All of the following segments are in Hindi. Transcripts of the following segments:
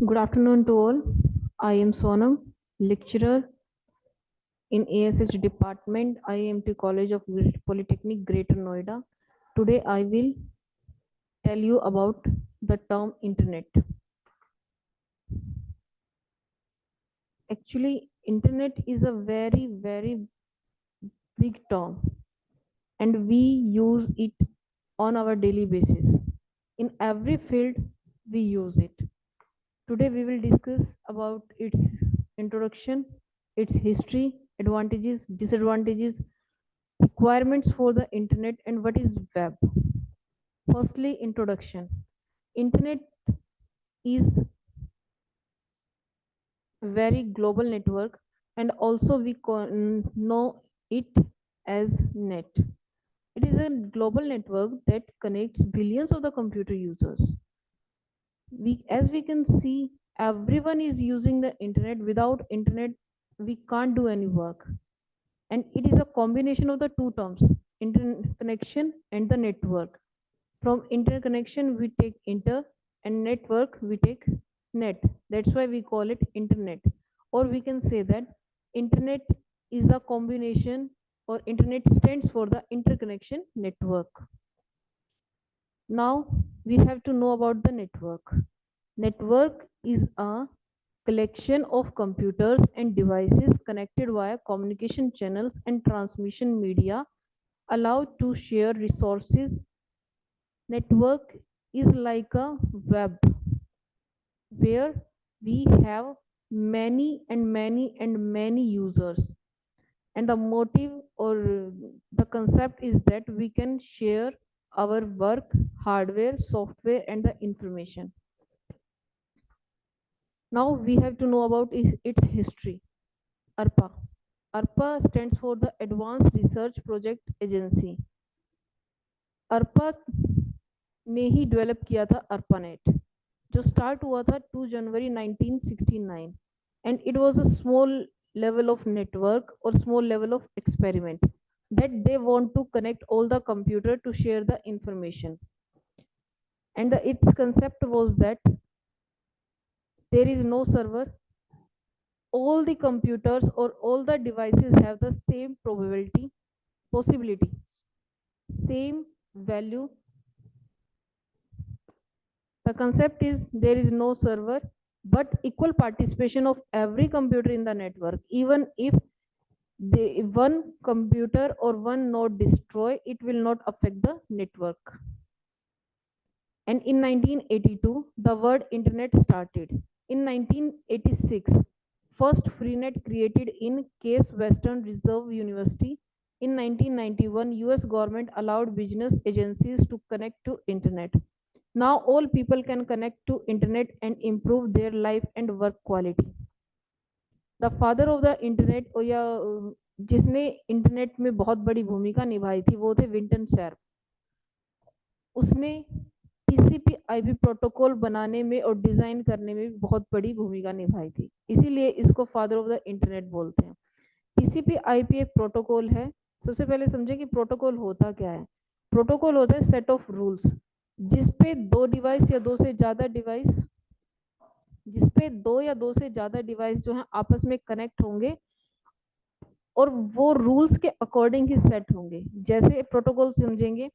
Good afternoon to all. I am Sonam, lecturer in ASH department, IMT College of Polytechnic, Greater Noida. Today I will tell you about the term internet. Actually, internet is a very big term and we use it on our daily basis. In every field, we use it. Today we will discuss about its introduction, its history, advantages, disadvantages, requirements for the internet, and what is web. Firstly, introduction. Internet is a very global network, and also we know it as net. It is a global network that connects billions of the computer users. As we can see, everyone is using the internet. Without internet, we can't do any work. And it is a combination of the two terms, interconnection and the network. From interconnection we take inter, and network we take net. That's why we call it internet. Or we can say that internet is a combination, or internet stands for the interconnection network. Now we have to know about the network. Network is a collection of computers and devices connected via communication channels and transmission media, allowed to share resources. Network is like a web where we have many users, and the motive or the concept is that we can share our work, hardware, software, and the information. Now we have to know about its history. ARPA. ARPA stands for the Advanced Research Project Agency. ARPA ने ही डेवलप किया था ARPANET, जो स्टार्ट हुआ था 2 जनवरी 1969, and it was a small level of network or small level of experiment that they want to connect all the computer to share the information. And its concept was that there is no server, all the computers or all the devices have the same possibility, same value. The concept is there is no server, but equal participation of every computer in the network. Even if one computer or one node destroy, it will not affect the network. And in 1982, the word internet started. In 1986, first freenet created in Case Western Reserve University. In 1991, US government allowed business agencies to connect to internet. Now all people can connect to internet and improve their life and work quality. The father of the internet, या जिसने इंटरनेट में बहुत बड़ी भूमिका निभाई थी, वो थे विंटन शार्प. उसने टीसीपी आईपी प्रोटोकॉल बनाने में और डिजाइन करने में बहुत बड़ी भूमिका निभाई थी, इसीलिए इसको फादर ऑफ द इंटरनेट बोलते हैं. टीसीपी आईपी एक प्रोटोकॉल है. सबसे पहले समझे कि प्रोटोकॉल होता क्या है. प्रोटोकॉल होता है सेट ऑफ रूल्स जिसपे दो डिवाइस या दो से ज्यादा डिवाइस जो है आपस में कनेक्ट होंगे और वो रूल्स के अकॉर्डिंग ही सेट होंगे. जैसे प्रोटोकॉल समझेंगे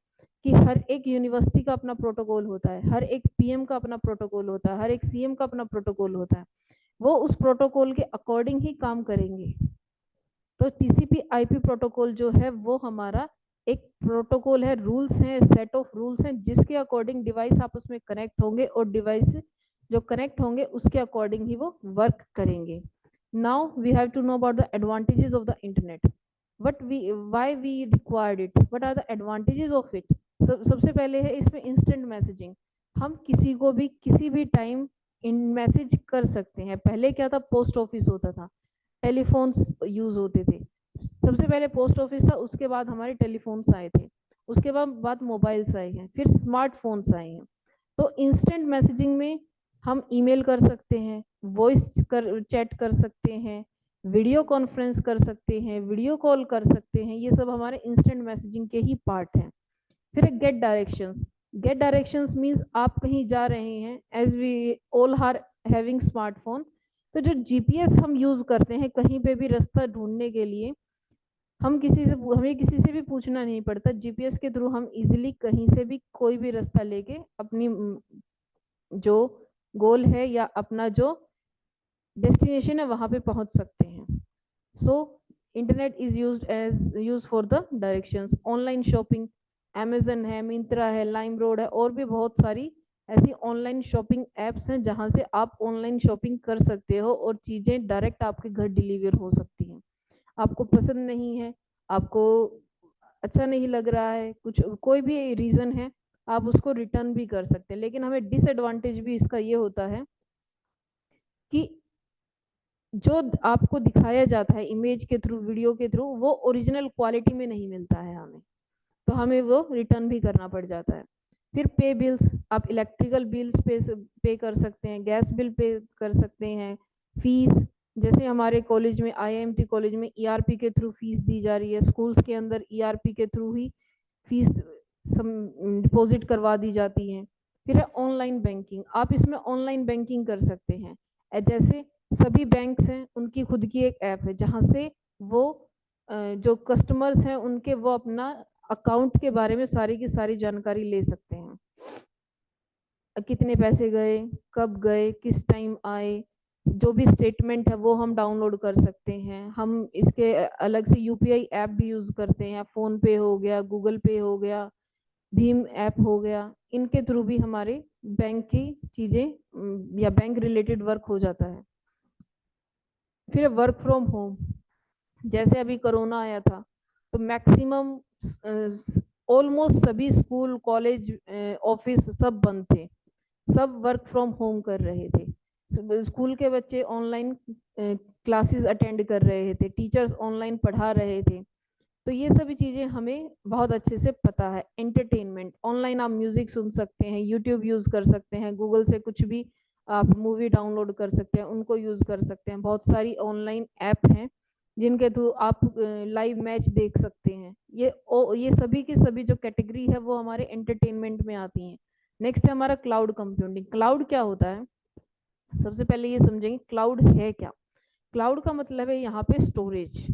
कि हर एक यूनिवर्सिटी का अपना प्रोटोकॉल होता है, हर एक पीएम का अपना प्रोटोकॉल होता है, हर एक सीएम का अपना प्रोटोकॉल होता है. वो उस प्रोटोकॉल के अकॉर्डिंग ही काम करेंगे. तो टीसीपी आईपी प्रोटोकॉल जो है वो हमारा एक प्रोटोकॉल है, रूल्स हैं, सेट ऑफ रूल्स हैं जिसके अकॉर्डिंग डिवाइस आपस में कनेक्ट होंगे और डिवाइस जो कनेक्ट होंगे उसके अकॉर्डिंग ही वो वर्क करेंगे. Now we have to know about the advantages of the internet. Why we required it, what are the advantages of it. सबसे पहले है इसमें इंस्टेंट मैसेजिंग. हम किसी को भी किसी भी टाइम इन मैसेज कर सकते हैं. पहले क्या था, पोस्ट ऑफिस होता था, टेलीफोन्स यूज होते थे. सबसे पहले पोस्ट ऑफिस था, उसके बाद हमारे टेलीफोन्स आए थे, उसके बाद मोबाइल्स आए हैं, फिर स्मार्टफोन्स आए हैं. तो इंस्टेंट मैसेजिंग में हम ईमेल कर सकते हैं, वॉइस चैट कर सकते हैं, वीडियो कॉन्फ्रेंस कर सकते हैं, वीडियो कॉल कर सकते हैं. ये सब हमारे इंस्टेंट मैसेजिंग के ही पार्ट हैं. फिर get directions. Get directions means आप कहीं जा रहे हैं, as we all are having smartphone, तो जो जीपीएस हम यूज करते हैं कहीं पे भी रास्ता ढूंढने के लिए, हमें किसी से भी पूछना नहीं पड़ता। जीपीएस के थ्रू हम इजीली कहीं से भी कोई भी रास्ता लेके अपनी जो गोल है या अपना जो डेस्टिनेशन है वहां पे पहुंच सकते हैं। So internet is use for the directions. Online shopping, Amazon है, मिंत्रा है, लाइम रोड है, और भी बहुत सारी ऐसी ऑनलाइन शॉपिंग एप्स हैं जहां से आप ऑनलाइन शॉपिंग कर सकते हो और चीजें डायरेक्ट आपके घर डिलीवर हो सकती हैं। आपको पसंद नहीं है, आपको अच्छा नहीं लग रहा है, कुछ कोई भी रीजन है, आप उसको रिटर्न भी कर सकते हैं। लेकिन हमें डिसएडवांटेज भी इसका ये होता है कि जो आपको दिखाया जाता है इमेज के थ्रू, वीडियो के थ्रू, वो ओरिजिनल क्वालिटी में नहीं मिलता है हमें, तो हमें वो रिटर्न भी करना पड़ जाता है। फिर पे बिल्स, आप इलेक्ट्रिकल बिल्स पे कर सकते हैं, गैस बिल पे कर सकते हैं, फीस, जैसे हमारे कॉलेज में, आईआईएमटी कॉलेज में ईआरपी के थ्रू फीस दी जा रही है, स्कूल्स के अंदर ईआरपी के थ्रू ही फीस डिपॉजिट करवा दी जाती है। फिर है ऑनलाइन बैंकिंग, आप इसमें ऑनलाइन बैंकिंग कर सकते हैं। जैसे सभी बैंक्स हैं उनकी खुद की एक ऐप है जहां से वो जो कस्टमर्स हैं उनके वो अपना अकाउंट के बारे में सारी की सारी जानकारी ले सकते हैं, कितने पैसे गए, कब गए, किस टाइम आए, जो भी स्टेटमेंट है वो हम डाउनलोड कर सकते हैं। हम इसके अलग से यूपीआई ऐप भी यूज करते हैं, फोन पे हो गया, गूगल पे हो गया, भीम ऐप हो गया, इनके थ्रू भी हमारे बैंक की चीजें या बैंक रिलेटेड वर्क हो जाता है। फिर वर्क फ्रॉम होम, जैसे अभी कोरोना आया था तो मैक्सिमम ऑलमोस्ट सभी स्कूल, कॉलेज, ऑफिस सब बंद थे, सब वर्क फ्रॉम होम कर रहे थे। स्कूल के बच्चे ऑनलाइन क्लासेस अटेंड कर रहे थे, टीचर्स ऑनलाइन पढ़ा रहे थे। तो ये सभी चीजें हमें बहुत अच्छे से पता है। एंटरटेनमेंट, ऑनलाइन आप म्यूजिक सुन सकते हैं, यूट्यूब यूज कर सकते हैं, गूगल से कुछ भी आप मूवी डाउनलोड कर सकते हैं, उनको यूज कर सकते हैं। बहुत सारी ऑनलाइन ऐप हैं जिनके थ्रू आप लाइव मैच देख सकते हैं। ये सभी की सभी जो कैटेगरी है वो हमारे एंटरटेनमेंट में आती हैं। नेक्स्ट है हमारा क्लाउड कंप्यूटिंग। क्लाउड क्या होता है, सबसे पहले ये समझेंगे क्लाउड है क्या। क्लाउड का मतलब है यहाँ पे स्टोरेज,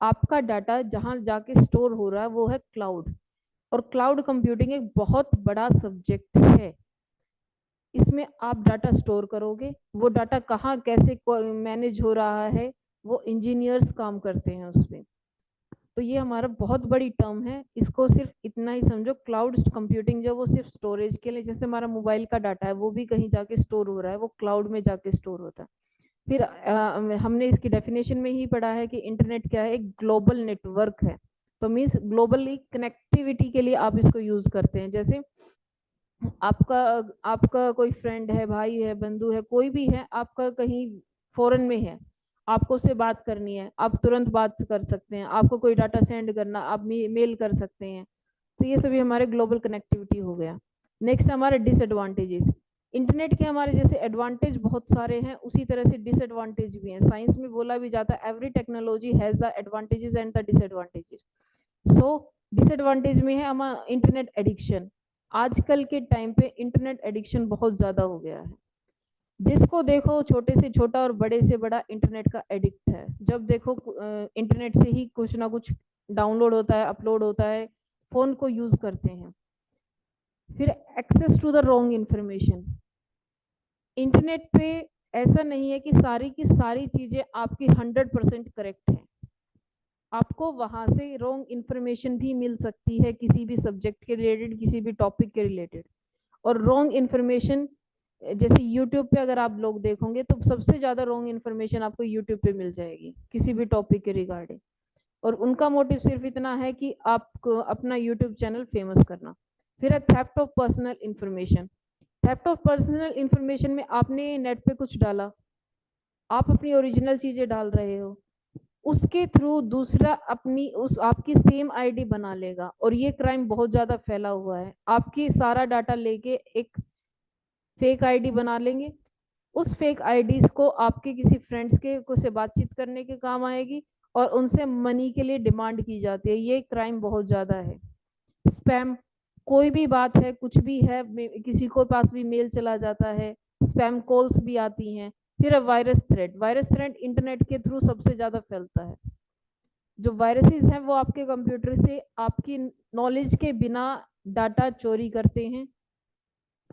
आपका डाटा जहां जाके स्टोर हो रहा है वो है क्लाउड। और क्लाउड कंप्यूटिंग एक बहुत बड़ा सब्जेक्ट है। इसमें आप डाटा स्टोर करोगे, वो डाटा कहाँ कैसे मैनेज हो रहा है, वो इंजीनियर्स काम करते हैं उसमें। तो ये हमारा बहुत बड़ी टर्म है, इसको सिर्फ इतना ही समझो, क्लाउड कंप्यूटिंग जो वो सिर्फ स्टोरेज के लिए, जैसे हमारा मोबाइल का डाटा है वो भी कहीं जाके स्टोर हो रहा है, वो क्लाउड में जाके स्टोर होता है। फिर हमने इसकी डेफिनेशन में ही पढ़ा है कि इंटरनेट क्या है, एक ग्लोबल नेटवर्क है। तो मीन्स ग्लोबली कनेक्टिविटी के लिए आप इसको यूज करते हैं। जैसे आपका आपका कोई फ्रेंड है, भाई है, बंधु है, कोई भी है, आपका कहीं फॉरेन में है, आपको उससे बात करनी है, आप तुरंत बात कर सकते हैं। आपको कोई डाटा सेंड करना, आप मेल कर सकते हैं। तो ये सभी हमारे ग्लोबल कनेक्टिविटी हो गया। नेक्स्ट हमारे डिसएडवांटेजेस। इंटरनेट के हमारे जैसे एडवांटेज बहुत सारे हैं, उसी तरह से डिसएडवांटेज भी हैं। साइंस में बोला भी जाता है every technology has the advantages and the disadvantages. So disadvantage में है हमारा इंटरनेट एडिक्शन। आजकल के टाइम पे इंटरनेट एडिक्शन बहुत ज्यादा हो गया है, जिसको देखो छोटे से छोटा और बड़े से बड़ा इंटरनेट का एडिक्ट है। जब देखो इंटरनेट से ही कुछ ना कुछ डाउनलोड होता है, अपलोड होता है, फोन को यूज करते हैं। फिर access to the wrong information. Internet पे ऐसा नहीं है कि सारी की सारी चीजें आपकी 100% करेक्ट है, आपको वहां से रॉन्ग इंफॉर्मेशन भी मिल सकती है किसी भी सब्जेक्ट के रिलेटेड, किसी भी टॉपिक के रिलेटेड। और रॉन्ग इंफॉर्मेशन, जैसे यूट्यूब पे अगर आप लोग देखोगे तो सबसे ज्यादा रॉन्ग इंफॉर्मेशन आपको यूट्यूब पे मिल जाएगी किसी भी टॉपिक के रिगार्डिंग। और उनका मोटिव सिर्फ इतना है कि आपको अपना यूट्यूब चैनल फेमस करना। फिर है theft of personal information. Theft of personal information में आपने नेट पे कुछ डाला, आप अपनी ओरिजिनल चीजें डाल रहे हो, उसके थ्रू दूसरा अपनी उस आपकी सेम आईडी बना लेगा। और ये क्राइम बहुत ज्यादा फैला हुआ है, आपकी सारा डाटा लेके एक फेक आईडी बना लेंगे। उस फेक आईडीज को आपके किसी फ्रेंड्स के को से बातचीत करने के काम आएगी और उनसे मनी के लिए डिमांड की जाती है। ये क्राइम बहुत ज्यादा है। स्पैम, कोई भी बात है, कुछ भी है, किसी को पास भी मेल चला जाता है, स्पैम कॉल्स भी आती हैं। फिर virus threat, virus threat internet के थ्रू सबसे ज्यादा फैलता है। जो वायरसेस हैं वो आपके कंप्यूटर से आपकी नॉलेज के बिना डाटा चोरी करते हैं,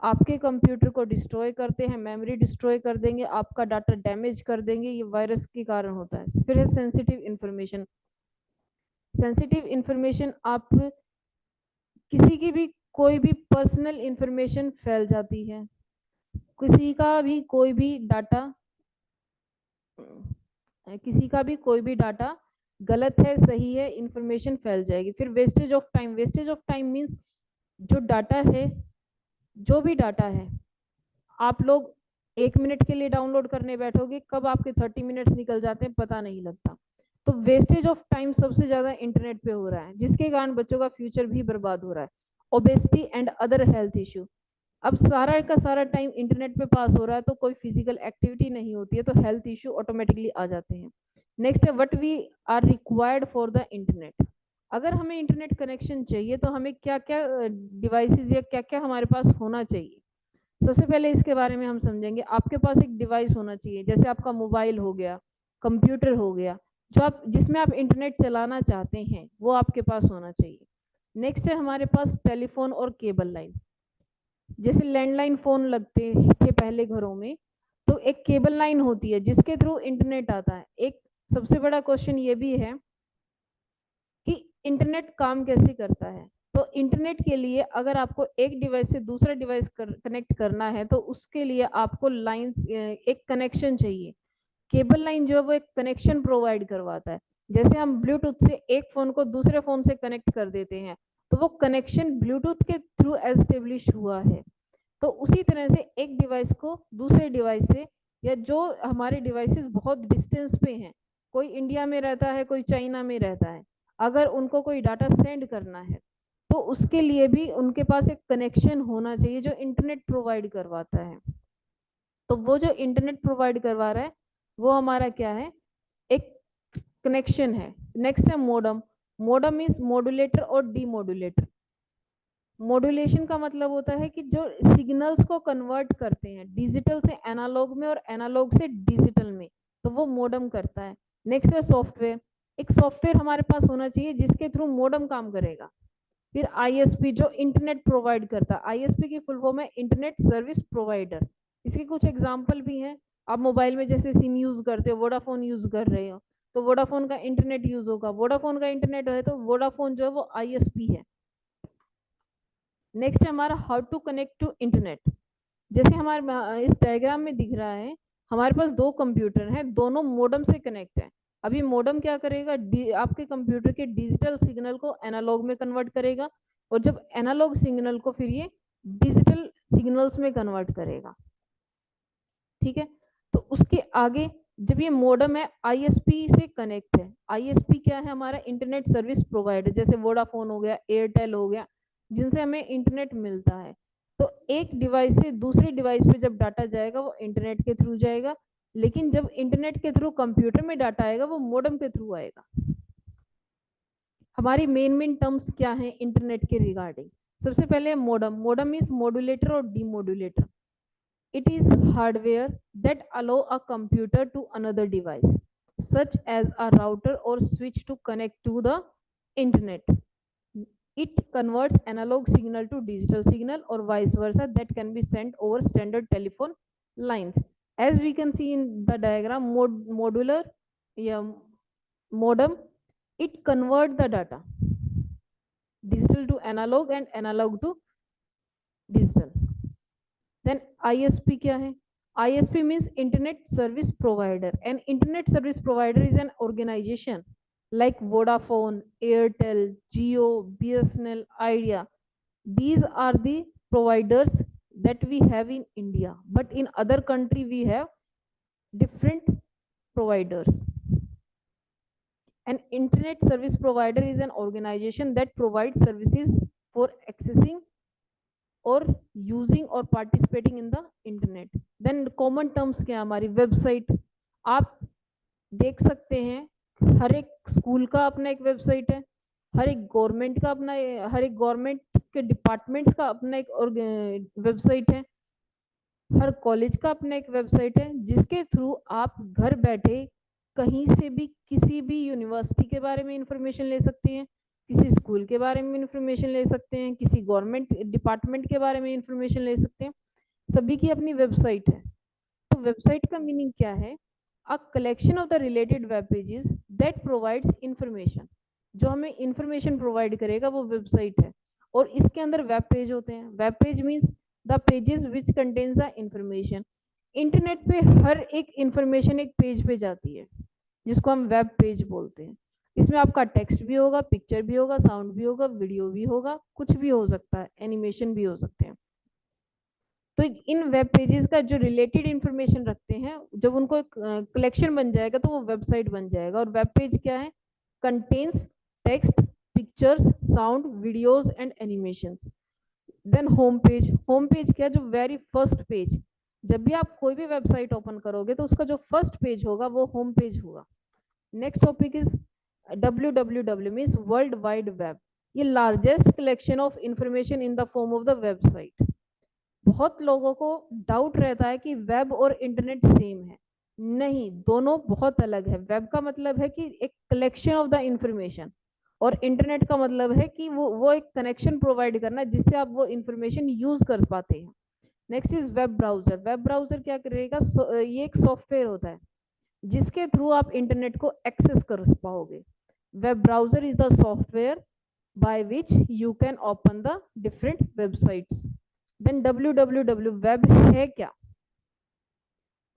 आपके कंप्यूटर को डिस्ट्रॉय करते हैं, मेमोरी डिस्ट्रॉय कर देंगे, आपका डाटा डैमेज कर देंगे, ये वायरस के कारण होता है। फिर है सेंसिटिव इंफॉर्मेशन। सेंसिटिव इंफॉर्मेशन, आप किसी की भी कोई भी पर्सनल इंफॉर्मेशन फैल जाती है, किसी का भी कोई भी डाटा, किसी का भी कोई भी डाटा गलत है सही है, इंफॉर्मेशन फैल जाएगी। फिर wastage of time, wastage of time means जो डाटा है, जो भी डाटा है, आप लोग 1 मिनट के लिए डाउनलोड करने बैठोगे, कब आपके 30 मिनट्स निकल जाते हैं पता नहीं लगता। तो वेस्टेज ऑफ टाइम सबसे ज्यादा इंटरनेट पे हो रहा है, जिसके कारण बच्चों का फ्यूचर भी बर्बाद हो रहा है। Obesity and other health issue, अब सारा का सारा टाइम इंटरनेट पे पास हो रहा है तो कोई फिजिकल एक्टिविटी नहीं होती है, तो हेल्थ इश्यू ऑटोमेटिकली आ जाते हैं। नेक्स्ट है what we are required for the internet. अगर हमें इंटरनेट कनेक्शन चाहिए तो हमें क्या क्या डिवाइसेस या क्या क्या हमारे पास होना चाहिए। सबसे पहले इसके बारे में हम समझेंगे। आपके पास एक डिवाइस होना चाहिए, जैसे आपका मोबाइल हो गया, कंप्यूटर हो गया, जो आप जिसमें आप इंटरनेट चलाना चाहते हैं वो आपके पास होना चाहिए। नेक्स्ट है हमारे पास टेलीफोन और केबल लाइन। जैसे लैंडलाइन फोन लगते थे पहले घरों में, तो एक केबल लाइन होती है जिसके थ्रू इंटरनेट आता है। एक सबसे बड़ा क्वेश्चन ये भी है कि इंटरनेट काम कैसे करता है। तो इंटरनेट के लिए अगर आपको एक डिवाइस से दूसरा डिवाइस कनेक्ट करना है तो उसके लिए आपको लाइन, एक कनेक्शन चाहिए। केबल लाइन जो है वो एक कनेक्शन प्रोवाइड करवाता है। जैसे हम ब्लूटूथ से एक फोन को दूसरे फोन से कनेक्ट कर देते हैं, तो वो कनेक्शन ब्लूटूथ के थ्रू एस्टेब्लिश हुआ है। तो उसी तरह से एक डिवाइस को दूसरे डिवाइस से, या जो हमारे डिवाइसेस बहुत डिस्टेंस पे हैं, कोई इंडिया में रहता है कोई चाइना में रहता है, अगर उनको कोई डाटा सेंड करना है तो उसके लिए भी उनके पास एक कनेक्शन होना चाहिए जो इंटरनेट प्रोवाइड करवाता है। तो वो जो इंटरनेट प्रोवाइड करवा रहा है वो हमारा क्या है, एक कनेक्शन है। नेक्स्ट है मोडम। मोडम इज मॉड्यूलेटर और डीमॉड्यूलेटर। मॉड्यूलेशन का मतलब होता है कि जो सिग्नल्स को कन्वर्ट करते हैं डिजिटल से एनालॉग में और एनालॉग से डिजिटल में, तो वो मोडम करता है। नेक्स्ट है सॉफ्टवेयर। एक सॉफ्टवेयर हमारे पास होना चाहिए जिसके थ्रू मोडम काम करेगा। फिर आईएसपी जो इंटरनेट प्रोवाइड करता है, आईएसपी की फुल फॉर्म है इंटरनेट सर्विस प्रोवाइडर। इसके कुछ एग्जांपल भी हैं। आप मोबाइल में जैसे सिम यूज करते हो, वोडाफोन यूज कर रहे हो, तो वोडाफोन का इंटरनेट यूज होगा। वोडाफोन का इंटरनेट है तो वोडाफोन जो है वो आईएसपी है। नेक्स्ट है हमारा how to connect to internet. जैसे हमारे इस डायग्राम में दिख रहा है, हमारे पास दो कंप्यूटर हैं, दोनों मोडम से कनेक्ट है। अभी मोडम क्या करेगा, आपके कंप्यूटर के डिजिटल सिग्नल को एनालॉग में कन्वर्ट करेगा, और जब एनालॉग सिग्नल को फिर ये डिजिटल सिग्नल्स में कन्वर्ट करेगा। ठीक है, तो उसके आगे जब ये मोडम है आईएसपी से कनेक्ट है। आईएसपी क्या है, हमारा इंटरनेट सर्विस प्रोवाइडर, जैसे वोडाफोन हो गया, एयरटेल हो गया, जिनसे हमें इंटरनेट मिलता है। तो एक डिवाइस से दूसरे डिवाइस पे जब डाटा जाएगा वो इंटरनेट के थ्रू जाएगा, लेकिन जब इंटरनेट के थ्रू कंप्यूटर में डाटा आएगा वो मोडम के थ्रू आएगा। हमारी मेन टर्म्स क्या है इंटरनेट के रिगार्डिंग। सबसे पहले मोडम। मोडम इज मॉड्यूलेटर और demodulator. It is hardware that allow a computer to another device, such as a router or switch to connect to the internet. It converts analog signal to digital signal or vice versa that can be sent over standard telephone lines. As we can see in the diagram, modular, yeah, modem, it convert the data digital to analog and analog to digital. Then ISP क्या है? ISP means Internet Service Provider. An Internet Service Provider is an organization like Vodafone, Airtel, Jio, BSNL, Idea. These are the providers that we have in India, but in other country we have different providers. An Internet Service Provider is an organization that provides services for accessing और यूजिंग और participating in the internet. Then common terms क्या है हमारी, वेबसाइट। आप देख सकते हैं हर एक स्कूल का अपना एक वेबसाइट है, हर एक गवर्नमेंट का अपना, हर एक गवर्नमेंट के डिपार्टमेंट्स का अपना एक वेबसाइट है। हर कॉलेज का अपना एक वेबसाइट है जिसके थ्रू आप घर बैठे कहीं से भी किसी भी यूनिवर्सिटी के बारे में इंफॉर्मेशन ले सकते हैं, किसी स्कूल के बारे में इंफॉर्मेशन ले सकते हैं, किसी गवर्नमेंट डिपार्टमेंट के बारे में इंफॉर्मेशन ले सकते हैं। सभी की अपनी वेबसाइट है। तो वेबसाइट का मीनिंग क्या है? A collection of the related web pages that provides information. जो हमें इंफॉर्मेशन प्रोवाइड करेगा वो वेबसाइट है। और इसके अंदर वेब पेज होते हैं। Web page means the pages which contains the information. Internet पे हर एक इंफॉर्मेशन एक पेज पे जाती है जिसको हम वेब पेज बोलते हैं। इसमें आपका टेक्स्ट भी होगा, पिक्चर भी होगा, साउंड भी होगा, वीडियो भी होगा, कुछ भी हो सकता है, एनिमेशन भी हो सकते हैं। तो इन वेब पेजेस का जो रिलेटेड इंफॉर्मेशन रखते हैं, जब उनको एक कलेक्शन बन जाएगा तो वो वेबसाइट बन जाएगा। और वेब पेज क्या है? Contains text, pictures, sound, videos and animations. Then home page. Home page क्या है? जो वेरी फर्स्ट पेज। जब भी आप कोई भी वेबसाइट ओपन करोगे तो उसका जो फर्स्ट पेज होगा वो होम पेज होगा। Next topic is www means world wide web. ये largest collection of information in the form of the website. बहुत लोगों को डाउट रहता है कि वेब और इंटरनेट सेम है। नहीं, दोनों बहुत अलग है। वेब का मतलब है कि एक कलेक्शन ऑफ द इंफॉर्मेशन, और इंटरनेट का मतलब है कि वो एक कनेक्शन प्रोवाइड करना जिससे आप वो इंफॉर्मेशन यूज कर पाते हैं। Next is web browser. Web browser क्या करेगा? ये एक सॉफ्टवेयर होता है जिसके थ्रू आप इंटरनेट को एक्सेस कर पाओगे। Web browser is the software by which you can open the different websites. Then www web है क्या?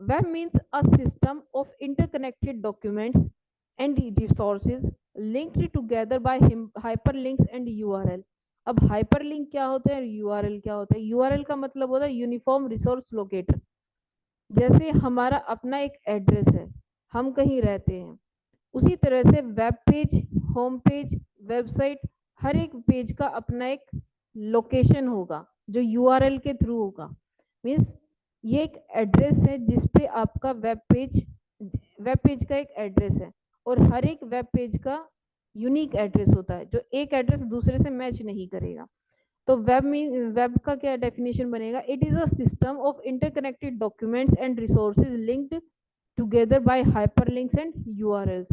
Web means a system of interconnected documents and resources linked together by hyperlinks and URL. अब hyperlink क्या होता है, URL क्या होता है? URL का मतलब होता है यूनिफॉर्म रिसोर्स लोकेटर। जैसे हमारा अपना एक एड्रेस है, हम कहीं रहते हैं, उसी तरह से web page, home page, website, हर एक पेज का अपना एक लोकेशन होगा जो यूआरएल के थ्रू होगा। मीन्स ये एक एड्रेस है जिस पे आपका वेब पेज का एक एड्रेस है, और हर एक वेब पेज का यूनिक एड्रेस होता है जो एक एड्रेस दूसरे से मैच नहीं करेगा। तो वेब का क्या डेफिनेशन बनेगा? It is a system of interconnected documents and resources linked together by hyperlinks and URLs.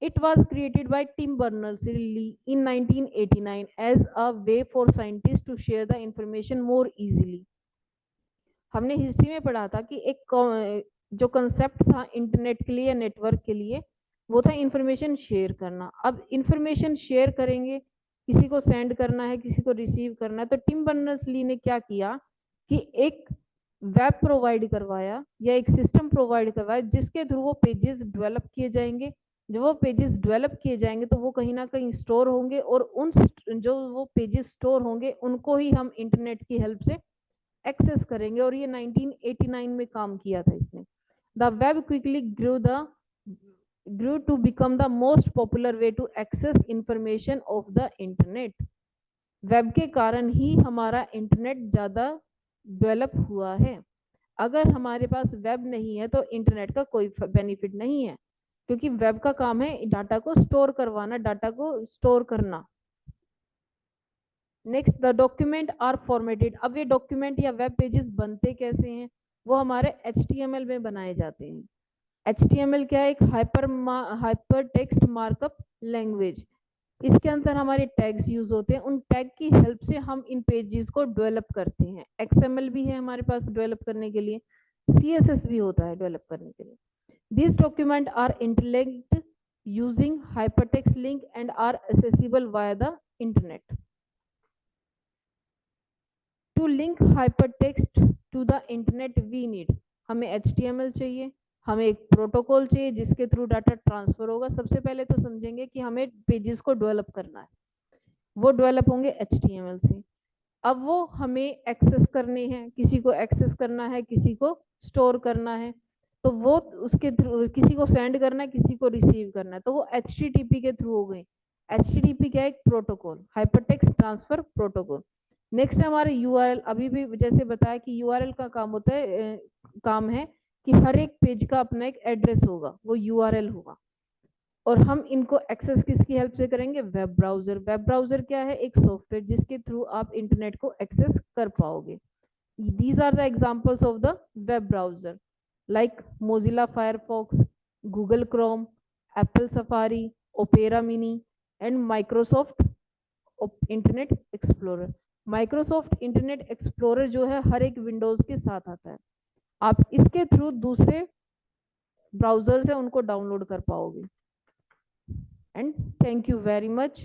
It was created by Tim Berners-Lee in 1989 as a way for scientists to share the information more easily. हमने हिस्ट्री में पढ़ा था कि एक जो कंसेप्ट था इंटरनेट के लिए या नेटवर्क के लिए, वो था इंफॉर्मेशन शेयर करना। अब इंफॉर्मेशन शेयर करेंगे, किसी को सेंड करना है, किसी को रिसीव करना है, तो टिम बर्नर्स-ली ने क्या किया कि एक वेब प्रोवाइड करवाया या एक सिस्टम प्रोवाइड करवाया जिसके थ्रू वो पेजेस डेवलप किए जाएंगे। जब वो पेजेस डेवलप किए जाएंगे तो वो कहीं ना कहीं स्टोर होंगे, और उन जो वो पेजेस स्टोर होंगे उनको ही हम इंटरनेट की हेल्प से एक्सेस करेंगे। और ये 1989 में काम किया था इसने। The web quickly grew to become the most popular way to access information of the internet. Web के कारण ही हमारा इंटरनेट ज़्यादा डेवलप हुआ है। अगर हमारे पास वेब नहीं है तो इंटरनेट का कोई बेनिफिट नहीं है, क्योंकि वेब का काम है डाटा को स्टोर करवाना, डाटा को स्टोर करना। Next, the document are formatted. अब ये डॉक्यूमेंट या वेब पेजेस बनते कैसे हैं? वो हमारे HTML में बनाए जाते हैं। HTML क्या है? एक हाइपर टेक्स्ट मार्कअप लैंग्वेज। इसके अंदर हमारे टैग्स यूज होते हैं। उन टैग की हेल्प से हम इन पेजेस को डेवलप करते हैं। XML भी है हमारे पास डेवलप करने के लिए, CSS भी होता है डेवलप करने के लिए। These documents are interlinked using hypertext link and are accessible via the internet. To link hypertext to the internet we need, हमें HTML चाहिए, हमें एक प्रोटोकॉल चाहिए जिसके थ्रू डाटा ट्रांसफर होगा। सबसे पहले तो समझेंगे कि हमें पेजेस को डेवलप करना है, वो डेवलप होंगे HTML से। अब वो हमें एक्सेस करने हैं, किसी को एक्सेस करना है, किसी को स्टोर करना है, तो वो उसके थ्रू किसी को सेंड करना है, किसी को रिसीव करना है, तो वो HTTP के थ्रू हो गए। HTTP क्या है? एक protocol, hypertext transfer protocol. Next हमारे URL। अभी भी जैसे बताया कि URL का काम होता है, काम है कि हर एक पेज का अपना एक एड्रेस होगा, वो URL होगा, और हम इनको एक्सेस किसकी हेल्प से करेंगे? Web browser. वेब ब्राउजर क्या है? एक सॉफ्टवेयर जिसके थ्रू आप इंटरनेट को एक्सेस कर पाओगे। These are the examples of the web browser like Mozilla Firefox, Google Chrome, Apple Safari, Opera Mini, and Microsoft internet explorer. Microsoft internet explorer जो है हर एक विंडोज के साथ आता है, आप इसके थ्रू दूसरे ब्राउजर से उनको डाउनलोड कर पाओगे। And thank you very much.